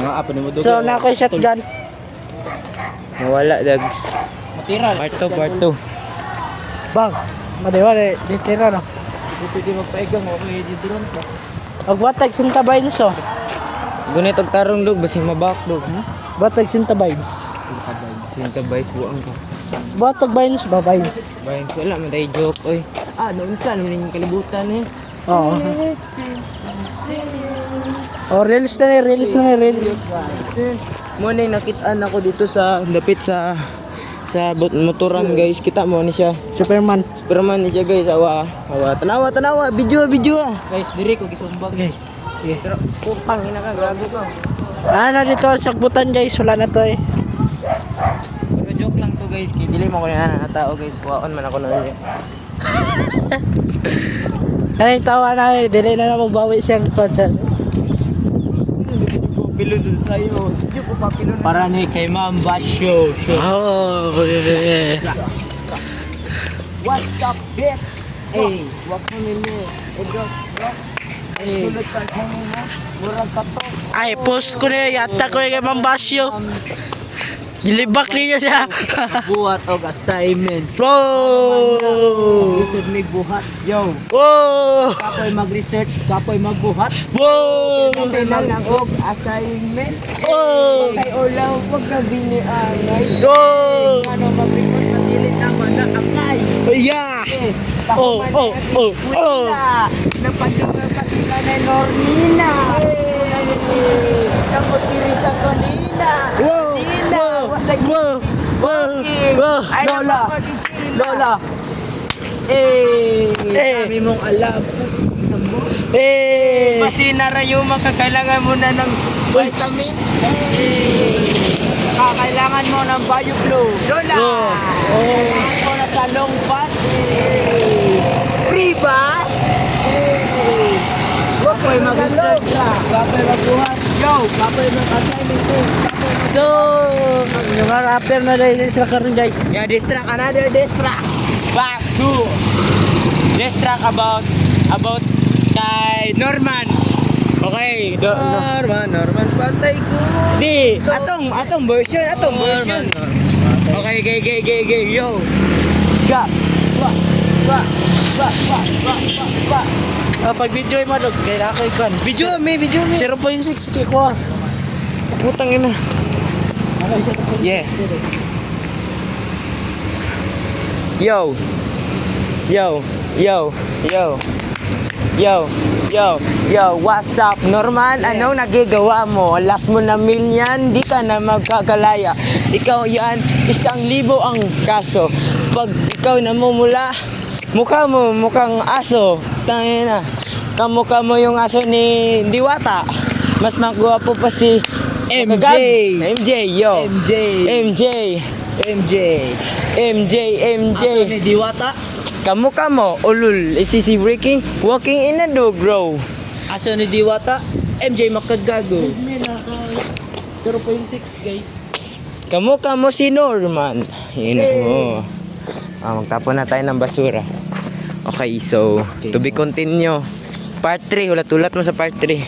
Nga apa ni mo dugo. So na ako shotgun. Nawala dags. Matira. Part 2, part 2. Bang. Madewa di tira no. Hindi pwede magpaigang mo kay di drone ka. Agwatag sinta vines oh. Gunit og tarong dog basi mabak dog. Batag sinta vines. Sinta boys buang ka. Batag vines ba vines? Bayan wala man tay joke oy. Noon sa naman yung kalibutan eh. Oo. Oh, reels na ni, reels na ni, reels. Mo na nakitaan ako dito sa dapit sa motoran guys. Kita mo ni siya. Superman. Superman ni siya guys. Awa. Tanawa. Video. Guys, diri ko gisumbag. Okay. Okay. Pero putang ina ka gago ka. Ano dito ang sakbutan guys, wala na to eh. Pero joke lang to guys. Kay dili mo ko na tao guys. Kuwaon man ako na niya. Kanang tawa na, dili na magbawi siyang concert. Pilo dun sa'yo. Hindi ko papilo na. Para ni kay Ma'am Basyo. Oh, What's up, bitch? Hey, wag mo nini. Drop. Hey. Sulit ka mo. Murag ka to. ay, post ko na yata ko yung Mambasyo. Gilibak niyo siya. Buhat og assignment. Wow! Isip may buhat. Yo. Wow! Kapoy mag-research, kapoy magbuhat. Wow! Kailan lang og assignment. Oh! Kay Olaw, wag ka biniangay. Wow! Ano mag-record na dili naman na apply. Yeah! Oh! Napadungan pa sila na Normina. Tapos Irisa Conina. Wow! Nina. Wasag Wow! Wow! Wow! Ay, Lola. Kami mong alam. Eh! Masinara yung makakailangan mo na ng vitamin. Kakailangan mo ng BioFlow. Lola! Ako na sa long pass. Free ba? Kapoy mag-research ka. Kapoy magbuhat. Yo! Kapoy mag-assignment ko. So, yung rapper na dahil sila karon guys. Yeah, distract. Another distract. Back to distract about kay Norman. Okay, Norman patay ko. Di, atong version. Okay, gay, yo. Ga. Wa. Pag video mo dog, kaya ako ikon. Video me. 0.6 kay ko. Putang ina. Yeah. Yo, what's up, Norman? Anong nagigawa mo? Last mo na milyan, di ka na magkakalaya. Ikaw yan, 1,000 ang kaso. Pag ikaw namumula, mukha mo mukhang aso. Tangina, kamukha mo yung aso ni Diwata. Mas magwapo pa si MJ. yo. Aso ni Diwata. Kamukha mo, ulul, isisi walking in a dog, bro. Aso ni Diwata. MJ makagago. 0.6 guys. Kamukha mo si Norman. Yun mo. Magtapon na tayo ng basura. Okay, so to be continue. Part 3, ulat-ulat mo sa part 3.